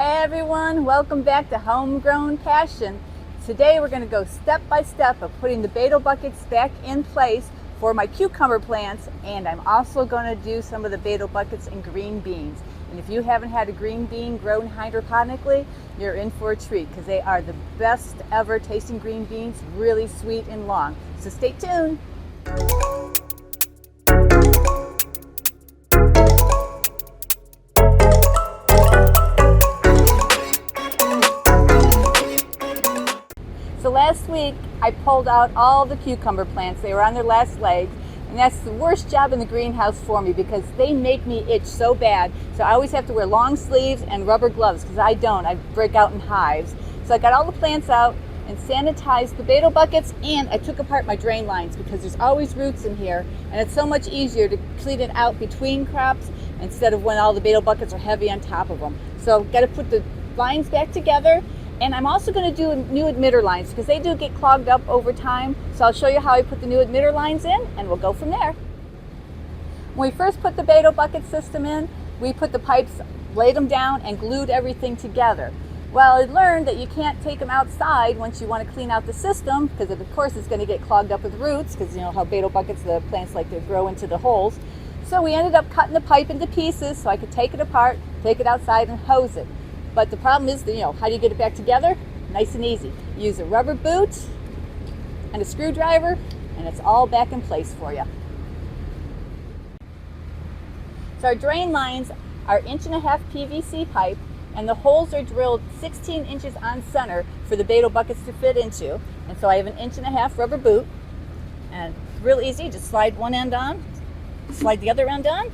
Hey everyone, welcome back to Homegrown Passion. Today we're going to go step by step of putting the Bato Buckets back in place for my cucumber plants, and I'm also going to do some of the Bato Buckets and green beans. And if you haven't had a green bean grown hydroponically, you're in for a treat because they are the best ever tasting green beans, really sweet and long. So stay tuned. So last week I pulled out all the cucumber plants. They were on their last legs, and that's the worst job in the greenhouse for me because they make me itch so bad. So I always have to wear long sleeves and rubber gloves because I break out in hives. So I got all the plants out and sanitized the Bato buckets, and I took apart my drain lines because there's always roots in here, and it's so much easier to clean it out between crops instead of when all the Bato buckets are heavy on top of them. So got to put the lines back together. And I'm also going to do new emitter lines because they do get clogged up over time. So I'll show you how I put the new emitter lines in, and we'll go from there. When we first put the Bato bucket system in, we put the pipes, laid them down, and glued everything together. Well, I learned that you can't take them outside once you want to clean out the system because of course it's going to get clogged up with roots because you know how Bato buckets, the plants like to grow into the holes. So we ended up cutting the pipe into pieces so I could take it apart, take it outside, and hose it. But the problem is, how do you get it back together? Nice and easy. You use a rubber boot and a screwdriver, and it's all back in place for you. So our drain lines are 1.5 PVC pipe, and the holes are drilled 16 inches on center for the Bato buckets to fit into. And so I have an 1.5 rubber boot, and real easy, just slide one end on, slide the other end on,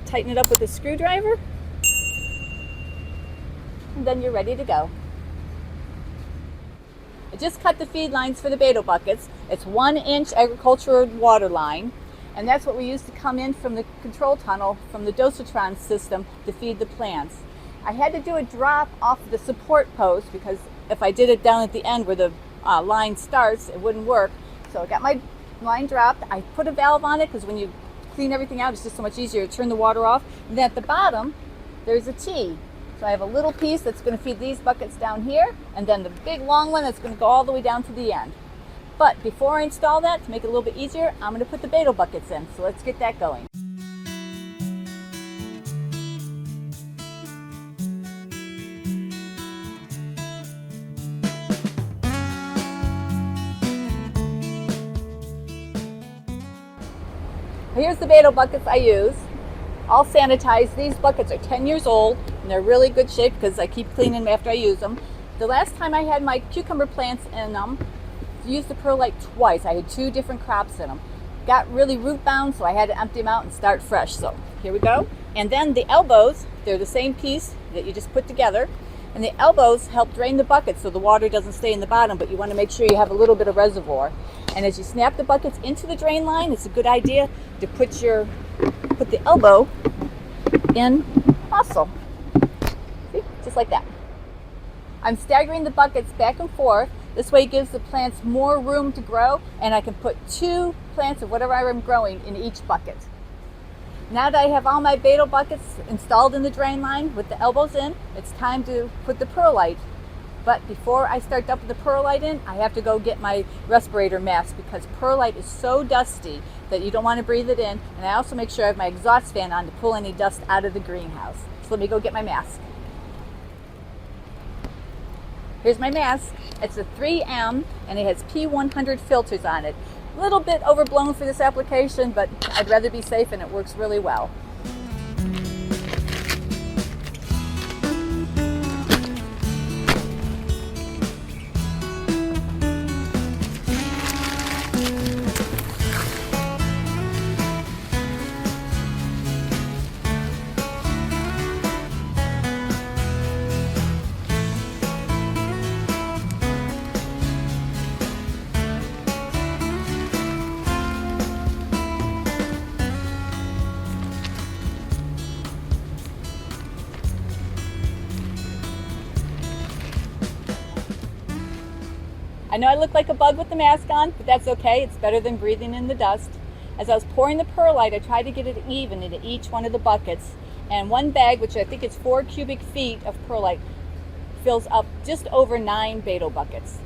tighten it up with a screwdriver, and then you're ready to go. I just cut the feed lines for the Bato buckets. It's 1-inch agricultural water line, and that's what we use to come in from the control tunnel from the dosatron system to feed the plants. I had to do a drop off the support post because if I did it down at the end where the line starts, it wouldn't work. So I got my line dropped. I put a valve on it because when you clean everything out, it's just so much easier to turn the water off. And then at the bottom, there's a T. So I have a little piece that's going to feed these buckets down here, and then the big long one that's going to go all the way down to the end. But before I install that, to make it a little bit easier, I'm going to put the Bato buckets in. So let's get that going. Here's the Bato buckets I use. All sanitized. These buckets are 10 years old and they're really good shape because I keep cleaning them after I use them. The last time I had my cucumber plants in them, I used the perlite twice. I had 2 different crops in them. Got really root bound, so I had to empty them out and start fresh. So here we go. And then the elbows, they're the same piece that you just put together. And the elbows help drain the bucket so the water doesn't stay in the bottom, but you want to make sure you have a little bit of reservoir. And as you snap the buckets into the drain line, it's a good idea to put the elbow in also. See? Just like that. I'm staggering the buckets back and forth. This way it gives the plants more room to grow, and I can put 2 plants of whatever I'm growing in each bucket. Now that I have all my Bato buckets installed in the drain line with the elbows in, it's time to put the perlite. But before I start dumping the perlite in, I have to go get my respirator mask because perlite is so dusty that you don't want to breathe it in. And I also make sure I have my exhaust fan on to pull any dust out of the greenhouse. So let me go get my mask. Here's my mask. It's a 3M and it has P100 filters on it. A little bit overblown for this application, but I'd rather be safe and it works really well. I know I look like a bug with the mask on, but that's okay. It's better than breathing in the dust. As I was pouring the perlite, I tried to get it even into each one of the buckets. And one bag, which I think is 4 cubic feet of perlite, fills up just over 9 Bato buckets.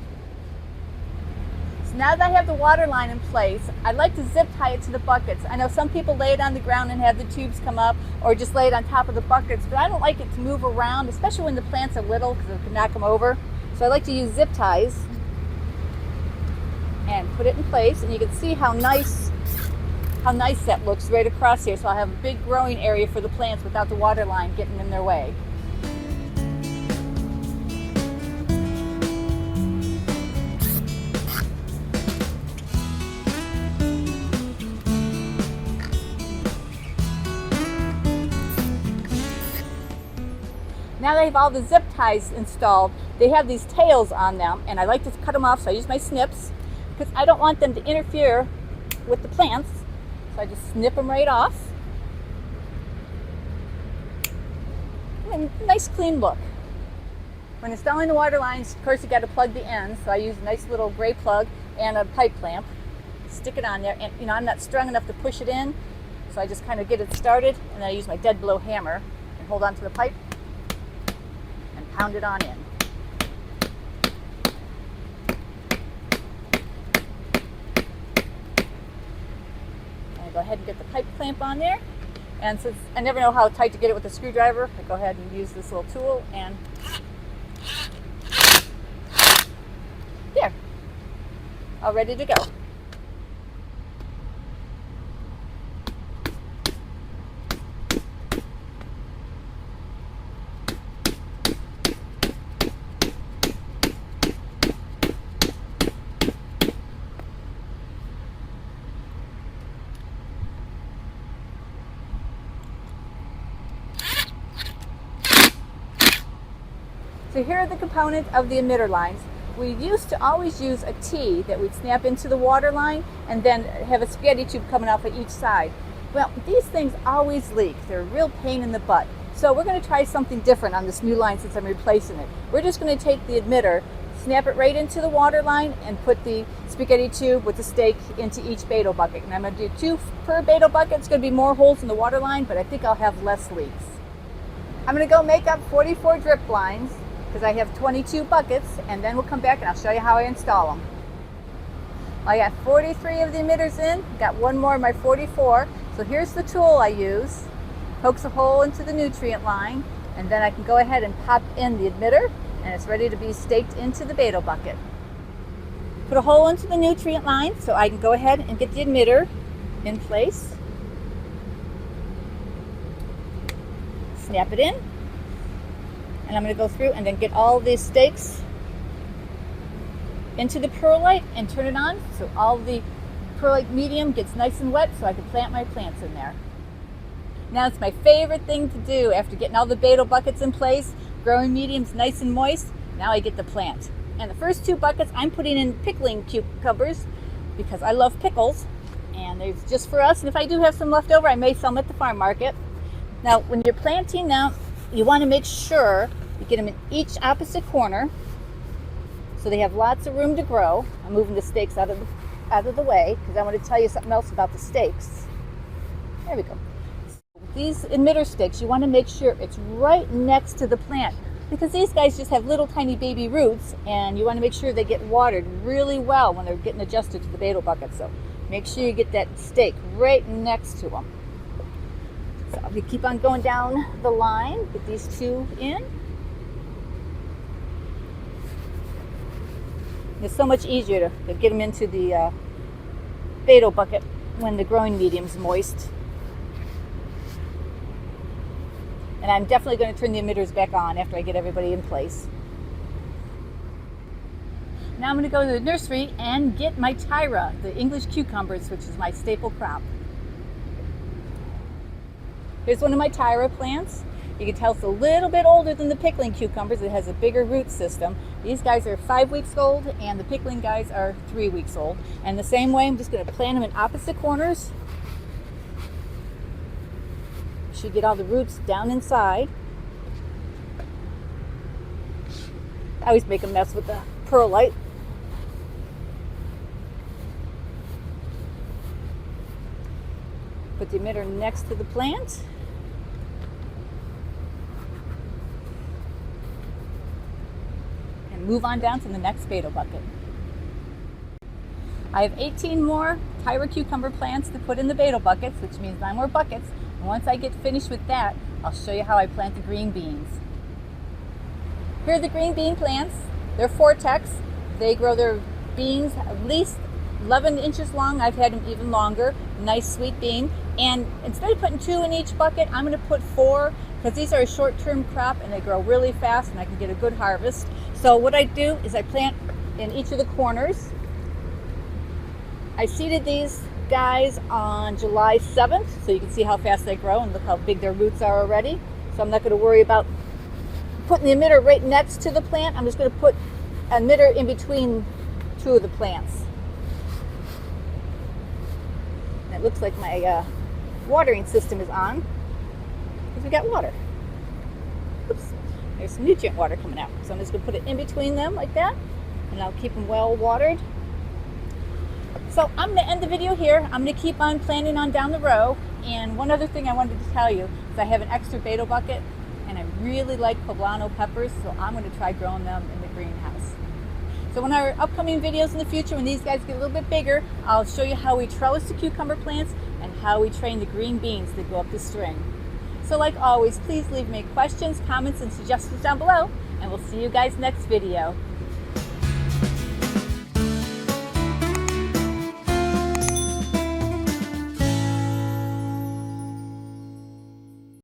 So now that I have the water line in place, I'd like to zip tie it to the buckets. I know some people lay it on the ground and have the tubes come up, or just lay it on top of the buckets, but I don't like it to move around, especially when the plants are little, because it can knock them over. So I like to use zip ties and put it in place, and you can see how nice that looks right across here. So I'll have a big growing area for the plants without the water line getting in their way. Now that I have all the zip ties installed, they have these tails on them, and I like to cut them off, so I use my snips because I don't want them to interfere with the plants. So I just snip them right off. And nice clean look. When installing the water lines, of course you got to plug the ends, so I use a nice little gray plug and a pipe clamp. Stick it on there, and I'm not strong enough to push it in, so I just kind of get it started, and then I use my dead blow hammer and hold on to the pipe and pound it on in. Go ahead and get the pipe clamp on there, and since I never know how tight to get it with a screwdriver, I go ahead and use this little tool, and there, all ready to go. So here are the components of the emitter lines. We used to always use a T that we'd snap into the water line and then have a spaghetti tube coming off of each side. Well, these things always leak. They're a real pain in the butt. So we're going to try something different on this new line since I'm replacing it. We're just going to take the emitter, snap it right into the water line, and put the spaghetti tube with the stake into each Bato bucket. And I'm going to do 2 per Bato bucket. It's going to be more holes in the water line, but I think I'll have less leaks. I'm going to go make up 44 drip lines, because I have 22 buckets, and then we'll come back and I'll show you how I install them. I got 43 of the emitters in, got one more of my 44. So here's the tool I use. Pokes a hole into the nutrient line, and then I can go ahead and pop in the emitter, and it's ready to be staked into the Bato bucket. Put a hole into the nutrient line so I can go ahead and get the emitter in place. Snap it in. And I'm going to go through and then get all these stakes into the perlite and turn it on so all the perlite medium gets nice and wet so I can plant my plants in there. Now it's my favorite thing to do after getting all the Bato buckets in place, growing mediums nice and moist. Now I get the plant. And the first 2 buckets I'm putting in pickling cucumbers because I love pickles, and they're just for us. And if I do have some left over, I may sell them at the farm market. Now when you're planting now, you want to make sure you get them in each opposite corner so they have lots of room to grow. I'm moving the stakes out of the way because I want to tell you something else about the stakes. There we go. These emitter stakes, you want to make sure it's right next to the plant because these guys just have little tiny baby roots, and you want to make sure they get watered really well when they're getting adjusted to the Bato bucket. So make sure you get that stake right next to them. So we keep on going down the line, get these 2 in. It's so much easier to get them into the Bato bucket when the growing medium's moist. And I'm definitely going to turn the emitters back on after I get everybody in place. Now I'm going to go to the nursery and get my Tyra, the English cucumbers, which is my staple crop. Here's one of my Tyra plants. You can tell it's a little bit older than the pickling cucumbers. It has a bigger root system. These guys are 5 weeks old, and the pickling guys are 3 weeks old. And the same way, I'm just going to plant them in opposite corners. Should get all the roots down inside. I always make a mess with the perlite. Put the emitter next to the plant. move on down to the next Bato bucket. I have 18 more Tyra cucumber plants to put in the Bato buckets, which means 9 more buckets. And once I get finished with that, I'll show you how I plant the green beans. Here are the green bean plants. They're Vortex. They grow their beans at least 11 inches long. I've had them even longer. Nice sweet bean. And instead of putting 2 in each bucket, I'm going to put 4 because these are a short-term crop and they grow really fast and I can get a good harvest. So what I do is I plant in each of the corners. I seeded these guys on July 7th, so you can see how fast they grow and look how big their roots are already. So I'm not going to worry about putting the emitter right next to the plant. I'm just going to put an emitter in between 2 of the plants. And it looks like my watering system is on because we got water. Oops, there's some nutrient water coming out. So I'm just going to put it in between them like that, and I'll keep them well watered. So I'm going to end the video here. I'm going to keep on planting on down the row. And one other thing I wanted to tell you is I have an extra Bato bucket and I really like poblano peppers, so I'm going to try growing them in the greenhouse. So in our upcoming videos in the future, when these guys get a little bit bigger, I'll show you how we trellis the cucumber plants and how we train the green beans that go up the string. So like always, please leave me questions, comments, and suggestions down below, and we'll see you guys next video.